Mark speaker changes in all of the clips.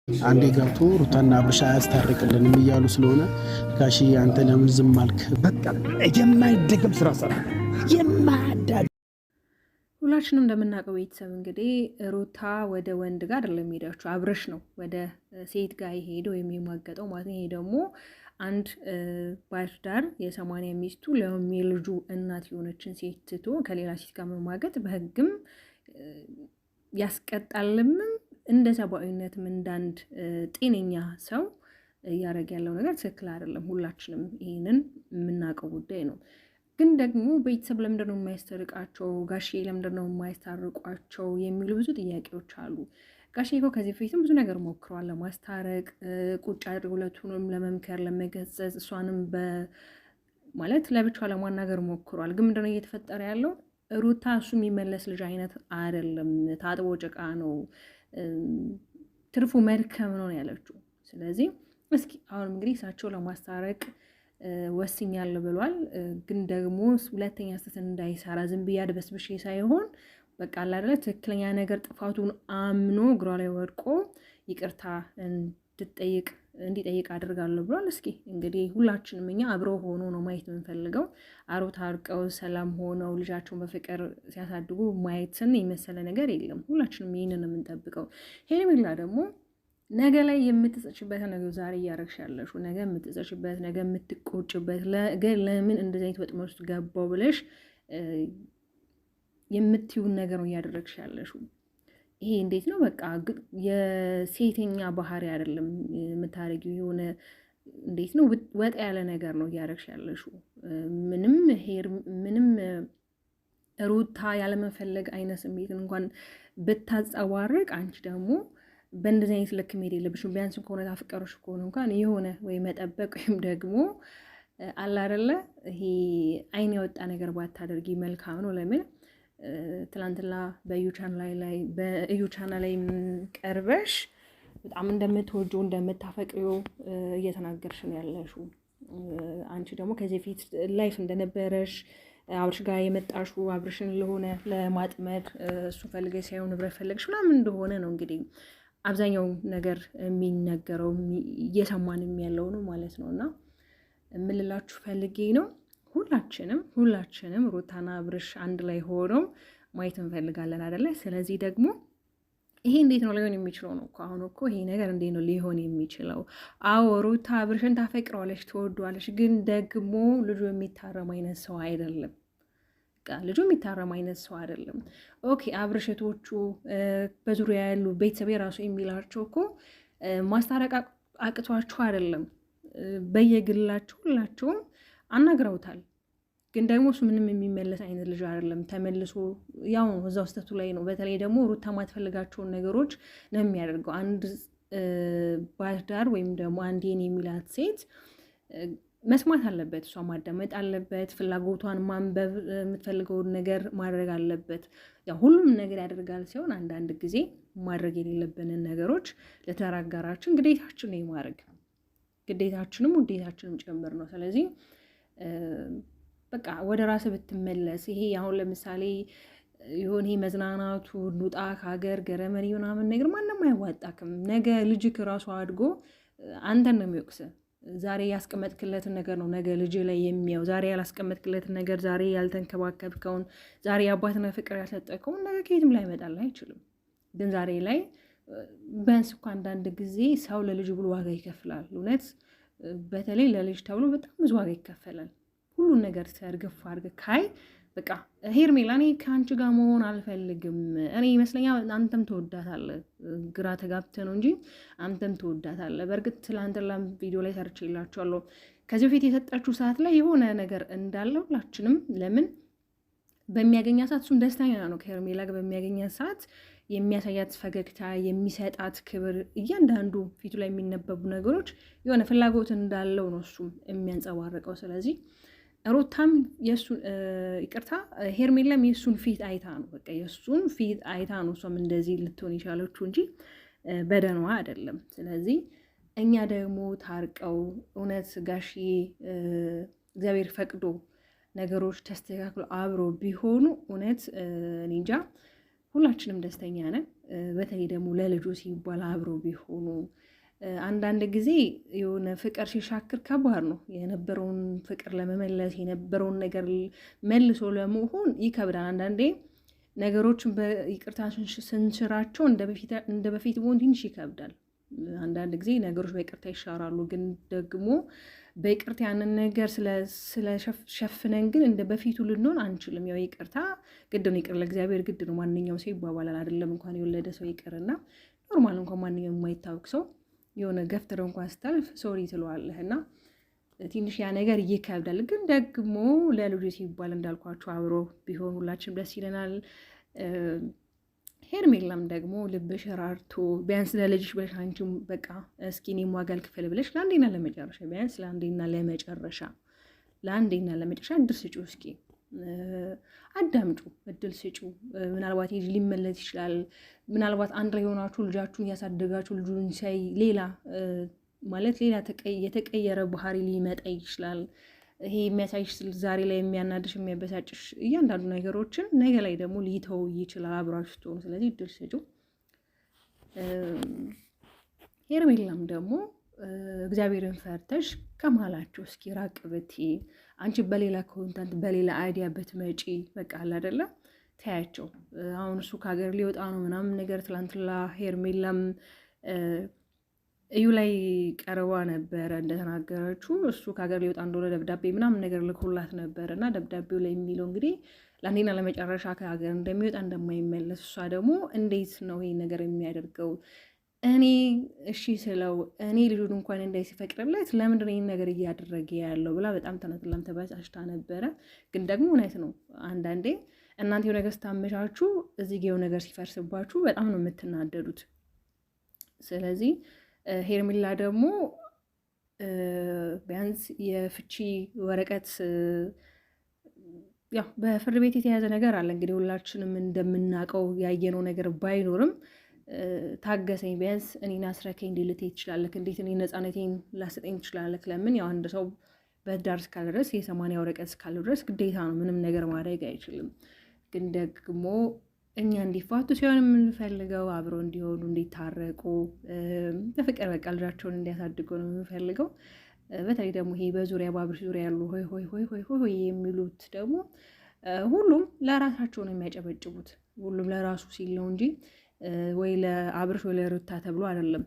Speaker 1: አንዴ ገብቶ ሩታና አብርሽ አያስታርቅልንም እያሉ ስለሆነ ጋሺ አንተ ለምን ዝም አልክ?
Speaker 2: በቃ የማይደገም ስራ ሰራ የማዳ
Speaker 3: ሁላችንም እንደምናውቀው ቤተሰብ እንግዲህ ሩታ ወደ ወንድ ጋር አይደለም ሄዳችሁ አብርሽ ነው ወደ ሴት ጋር የሄደው ወይም የማገጠው ማለት ነው። ይሄ ደግሞ አንድ ባለትዳር የ80 ሚስቱ የልጁ እናት የሆነችን ሴት ትቶ ከሌላ ሴት ጋር መማገጥ በሕግም ያስቀጣልም እንደ ሰብአዊነትም እንዳንድ ጤነኛ ሰው እያደረገ ያለው ነገር ትክክል አይደለም። ሁላችንም ይህንን የምናውቀው ጉዳይ ነው። ግን ደግሞ ቤተሰብ ለምንድነው የማያስታርቃቸው? ጋሼ ለምንድነው የማያስታርቋቸው? የሚሉ ብዙ ጥያቄዎች አሉ። ጋሼ እኮ ከዚህ በፊትም ብዙ ነገር ሞክረዋል ለማስታረቅ፣ ቁጭ አድርገው ሁለቱንም ለመምከር፣ ለመገሰጽ፣ እሷንም ማለት ለብቻ ለማናገር ሞክሯል። ግን ምንድነው እየተፈጠረ ያለው? ሩታ እሱ የሚመለስ ልጅ አይነት አይደለም። ታጥቦ ጭቃ ነው፣ ትርፉ መድከም ነው ያለችው። ስለዚህ እስኪ አሁን እንግዲህ እሳቸው ለማስታረቅ ወስኛለሁ ብሏል። ግን ደግሞ ሁለተኛ ስህተት እንዳይሰራ ዝም ብዬ አድበስብሼ ሳይሆን በቃ አይደለ ትክክለኛ ነገር ጥፋቱን አምኖ እግሯ ላይ ወድቆ ይቅርታ እንዲጠይቅ አድርጋለሁ ብሏል። እስኪ እንግዲህ ሁላችንም እኛ አብረው ሆኖ ነው ማየት የምንፈልገው። አብረው ታርቀው ሰላም ሆነው ልጃቸውን በፍቅር ሲያሳድጉ ማየትን የመሰለ ነገር የለም። ሁላችንም ይህንን የምንጠብቀው። ሄርሜላ ደግሞ ነገ ላይ የምትጸችበት ነገር ዛሬ እያረግሽ ያለሽው ነገ የምትጸችበት ነገ የምትቆጭበት ለምን እንደዚህ አይነት ወጥመድ ውስጥ ገባው ብለሽ የምትዩን ነገር ነው እያደረግሽ ያለሽው። ይሄ እንዴት ነው? በቃ የሴተኛ ባህሪ አይደለም የምታረጊው። የሆነ እንዴት ነው ወጣ ያለ ነገር ነው እያረግሽ ያለሽው። ምንም ሩታ ያለመፈለግ አይነት ስሜትን እንኳን ብታጸዋርቅ አንቺ ደግሞ በእንደዚህ አይነት ልክ መሄድ የለብሽም። ቢያንስ ከሆነ ታፍቀሮሽ ከሆነ እንኳን የሆነ ወይ መጠበቅ ወይም ደግሞ አለ አይደለ ይሄ አይን ያወጣ ነገር ባታደርጊ መልካም ነው። ለምን ትላንትና በእዩ ቻናል ላይ ቀርበሽ በጣም እንደምትወጂው እንደምታፈቅሪው እየተናገርሽ ነው ያለሽው። አንቺ ደግሞ ከዚህ ፊት ላይፍ እንደነበረሽ አብርሽ ጋር የመጣሽው አብርሽን ለሆነ ለማጥመድ እሱ ፈልገሽ ሳይሆን ንብረት ፈልገሽ ምናምን እንደሆነ ነው እንግዲህ አብዛኛው ነገር የሚነገረው እየሰማንም ያለው ነው ማለት ነው። እና የምልላችሁ ፈልጌ ነው ሁላችንም ሩታና አብርሽ አንድ ላይ ሆነው ማየት እንፈልጋለን አይደለ? ስለዚህ ደግሞ ይሄ እንዴት ነው ሊሆን የሚችለው ነው እኮ አሁን እኮ ይሄ ነገር እንዴት ነው ሊሆን የሚችለው? አዎ ሩታ አብርሽን ታፈቅረዋለች፣ ትወዷለች። ግን ደግሞ ልጁ የሚታረም አይነት ሰው አይደለም። ልጁ የሚታረም አይነት ሰው አይደለም። ኦኬ አብርሽቶቹ በዙሪያ ያሉ ቤተሰብ የራሱ የሚላቸው እኮ ማስታረቅ አቅቷቸው አይደለም። በየግላቸው ሁላቸውም አናግረውታል። ግን ደግሞ እሱ ምንም የሚመለስ አይነት ልጅ አይደለም። ተመልሶ ያው ነው እዛው ስህተቱ ላይ ነው። በተለይ ደግሞ ሩታ ማትፈልጋቸውን ነገሮች ነው የሚያደርገው። አንድ ባለትዳር ወይም ደግሞ አንዴን የሚላት ሴት መስማት አለበት፣ እሷ ማዳመጥ አለበት፣ ፍላጎቷን ማንበብ፣ የምትፈልገውን ነገር ማድረግ አለበት። ያው ሁሉም ነገር ያደርጋል ሲሆን አንዳንድ ጊዜ ማድረግ የሌለብንን ነገሮች ለትዳር አጋራችን ግዴታችን ነው የማድረግ ግዴታችንም ውዴታችንም ጭምር ነው። ስለዚህ በቃ ወደ ራስ ብትመለስ ይሄ አሁን ለምሳሌ የሆነ መዝናናቱ ኑጣ ከሀገር ገረመሪ ምናምን ነገር ማንም አይዋጣክም። ነገ ልጅክ ራሱ አድጎ አንተን ነው የሚወቅስ። ዛሬ ያስቀመጥክለትን ነገር ነው ነገ ልጅ ላይ የሚያው። ዛሬ ያላስቀመጥክለትን ነገር፣ ዛሬ ያልተንከባከብከውን፣ ዛሬ የአባትነት ፍቅር ያልሰጠከውን ነገ ከየትም ላይ ይመጣል አይችልም። ግን ዛሬ ላይ ቢያንስ እኮ አንዳንድ ጊዜ ሰው ለልጅ ብሎ ዋጋ ይከፍላል። እውነት በተለይ ለልጅ ተብሎ በጣም ብዙ ዋጋ ይከፈላል። ሁሉን ነገር ሰርግፍ አድርገህ ካይ በቃ ሄርሜላ እኔ ከአንቺ ጋር መሆን አልፈልግም። እኔ ይመስለኛል አንተም ትወዳታለህ። ግራ ተጋብተህ ነው እንጂ አንተም ትወዳታለህ። በእርግጥ ትላንትና ቪዲዮ ላይ ሰርቼላችኋለሁ። ከዚህ በፊት የሰጣችሁ ሰዓት ላይ የሆነ ነገር እንዳለ ሁላችንም ለምን በሚያገኛት ሰዓት እሱም ደስተኛ ነው። ከሄርሜላ ጋር በሚያገኛት ሰዓት የሚያሳያት ፈገግታ፣ የሚሰጣት ክብር፣ እያንዳንዱ ፊቱ ላይ የሚነበቡ ነገሮች የሆነ ፍላጎት እንዳለው ነው እሱም የሚያንጸባርቀው። ስለዚህ ሩታም ሄርሜላም የእሱን ፊት አይታ ነው በቃ የእሱን ፊት አይታ ነው እሷም እንደዚህ ልትሆን የቻለችው እንጂ በደኗ አይደለም። ስለዚህ እኛ ደግሞ ታርቀው እውነት ጋሽዬ እግዚአብሔር ፈቅዶ ነገሮች ተስተካክሎ አብሮ ቢሆኑ እውነት እንጃ ሁላችንም ደስተኛ ነን። በተለይ ደግሞ ለልጁ ሲባል አብረው ቢሆኑ አንዳንድ ጊዜ የሆነ ፍቅር ሲሻክር ከባድ ነው። የነበረውን ፍቅር ለመመለስ የነበረውን ነገር መልሶ ለመሆን ይከብዳል። አንዳንዴ ነገሮችን በይቅርታ ስንሽራቸው እንደ በፊት መሆን ትንሽ ይከብዳል። አንዳንድ ጊዜ ነገሮች በይቅርታ ይሻራሉ፣ ግን ደግሞ በይቅርታ ያንን ነገር ስለሸፍነን ግን እንደ በፊቱ ልንሆን አንችልም። ያው ይቅርታ ግድ ነው፣ ይቅር ለእግዚአብሔር ግድ ነው። ማንኛውም ሰው ይባባላል አይደለም? እንኳን የወለደ ሰው ይቅርና ኖርማል እንኳን ማንኛውም የማይታወቅ ሰው የሆነ ገፍትረው እንኳን ስታልፍ ሶሪ ትለዋለህ እና ትንሽ ያ ነገር ይከብዳል። ግን ደግሞ ለልጁ ሲባል እንዳልኳቸው አብሮ ቢሆን ሁላችንም ደስ ይለናል። ሄርሜላም ደግሞ ልብሽ ራርቶ ቢያንስ ለልጅሽ ብለሽ አንቺም በቃ እስኪ እኔም ዋጋ ልክፈል ብለሽ ለአንዴና ለመጨረሻ ቢያንስ ለአንዴና ለመጨረሻ እድል ስጪው፣ እስኪ አዳምጩ፣ እድል ስጪው። ምናልባት ልጅ ሊመለስ ይችላል። ምናልባት አንድ ላይ የሆናችሁ ልጃችሁን እያሳደጋችሁ ልጁን ሲያይ ሌላ የተቀየረ ባህሪ ሊመጣ ይችላል። ይሄ የሚያሳይሽ ዛሬ ላይ የሚያናድሽ የሚያበሳጭሽ እያንዳንዱ ነገሮችን ነገ ላይ ደግሞ ሊተው ይችላል አብራችሁ ስትሆኑ። ስለዚህ እድል ስጪው። ሄርሜላም ደግሞ እግዚአብሔርን ፈርተሽ ከመሀላቸው እስኪ ራቅ ብትይ፣ አንቺ በሌላ ኮንተንት በሌላ አይዲያ ብትመጪ በቃ አለ አይደለ ታያቸው። አሁን እሱ ከሀገር ሊወጣ ነው ምናምን ነገር ትላንትላ ሄርሜላም እዩ ላይ ቀርባ ነበረ እንደተናገረችው እሱ ከሀገር ሊወጣ እንደሆነ ደብዳቤ ምናምን ነገር ልኮላት ነበረ እና ደብዳቤው ላይ የሚለው እንግዲህ ለአንዴና ለመጨረሻ ከሀገር እንደሚወጣ እንደማይመለስ፣ እሷ ደግሞ እንዴት ነው ይሄ ነገር የሚያደርገው እኔ እሺ ስለው እኔ ልጁን እንኳን እንዳይፈቅድለት ለምንድን ይህን ነገር እያደረገ ያለው ብላ በጣም ተነትላም ተበሳጭታ ነበረ። ግን ደግሞ እውነት ነው፣ አንዳንዴ እናንተ የሆነ ነገር ስታመቻችሁ እዚህ የሆነ ነገር ሲፈርስባችሁ በጣም ነው የምትናደዱት። ስለዚህ ሄርሜላ ደግሞ ቢያንስ የፍቺ ወረቀት ያው በፍርድ ቤት የተያዘ ነገር አለ። እንግዲህ ሁላችንም እንደምናውቀው ያየነው ነገር ባይኖርም ታገሰኝ፣ ቢያንስ እኔን አስረከኝ ልትይ ትችላለህ። እንዴት እኔ ነፃነቴን ላሰጠኝ ትችላለህ? ለምን ያው አንድ ሰው በትዳር እስካለ ድረስ የ80 ወረቀት እስካለ ድረስ ግዴታ ነው፣ ምንም ነገር ማድረግ አይችልም። ግን ደግሞ እኛ እንዲፋቱ ሲሆን የምንፈልገው አብረው እንዲሆኑ እንዲታረቁ፣ በፍቅር በቃ ልጃቸውን እንዲያሳድጉ ነው የምንፈልገው። በተለይ ደግሞ ይሄ በዙሪያ በአብርሽ ዙሪያ ያሉ ሆይ ሆይ ሆይ ሆይ ሆይ የሚሉት ደግሞ ሁሉም ለራሳቸው ነው የሚያጨበጭቡት። ሁሉም ለራሱ ሲል ነው እንጂ ወይ ለአብርሽ ወይ ለሩታ ተብሎ አይደለም።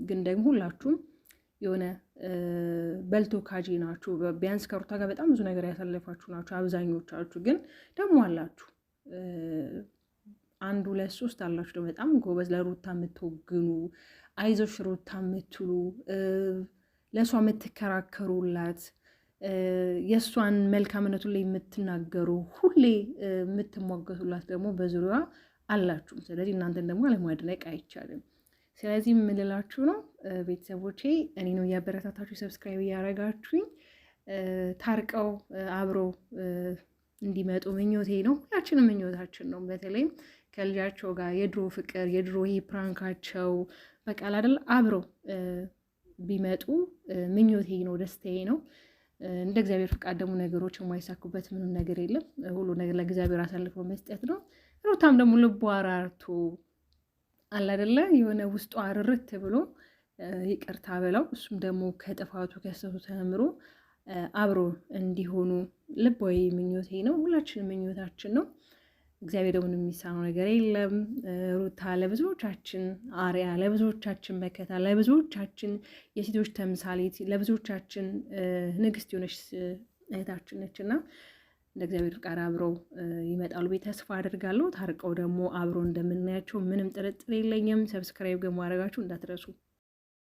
Speaker 3: ግን ደግሞ ሁላችሁም የሆነ በልቶ ካጂ ናችሁ። ቢያንስ ከሩታ ጋር በጣም ብዙ ነገር ያሳለፋችሁ ናችሁ አብዛኞቻችሁ። ግን ደግሞ አላችሁ አንድ ሁለት ሶስት አላችሁ ደግሞ በጣም ጎበዝ ለሩታ የምትወግኑ አይዞሽ ሩታ የምትሉ ለእሷ የምትከራከሩላት የእሷን መልካምነቱን ላይ የምትናገሩ ሁሌ የምትሟገቱላት ደግሞ በዙሪያ አላችሁ። ስለዚህ እናንተን ደግሞ አለማድነቅ አይቻልም። ስለዚህ የምልላችሁ ነው ቤተሰቦቼ፣ እኔ ነው እያበረታታችሁ ሰብስክራይብ እያደረጋችሁኝ ታርቀው አብረው እንዲመጡ ምኞቴ ነው። ሁላችንም ምኞታችን ነው። በተለይም ከልጃቸው ጋር የድሮ ፍቅር የድሮ ይሄ ፕራንካቸው በቃ አይደል አብረው ቢመጡ ምኞቴ ነው፣ ደስታዬ ነው። እንደ እግዚአብሔር ፍቃድ ደግሞ ነገሮች የማይሳኩበት ምንም ነገር የለም። ሁሉ ነገር ለእግዚአብሔር አሳልፎ መስጠት ነው። ሩታም ደግሞ ልቧ አራርቶ አለ አይደለ የሆነ ውስጡ አርርት ብሎ ይቅርታ ብለው እሱም ደግሞ ከጥፋቱ ከስተቱ ተምሮ አብሮ እንዲሆኑ ልባዊ ምኞቴ ነው። ሁላችንም ምኞታችን ነው። እግዚአብሔር ደግሞ የሚሳነው ነገር የለም። ሩታ ለብዙዎቻችን አርያ፣ ለብዙዎቻችን መከታ፣ ለብዙዎቻችን የሴቶች ተምሳሌት፣ ለብዙዎቻችን ንግስት የሆነች እህታችን ነች እና እንደ እግዚአብሔር ፍቃድ አብረው ይመጣሉ ቤት ተስፋ አድርጋለሁ። ታርቀው ደግሞ አብረው እንደምናያቸው ምንም ጥርጥር የለኝም። ሰብስክራይብ ግን ማድረጋችሁ እንዳትረሱ።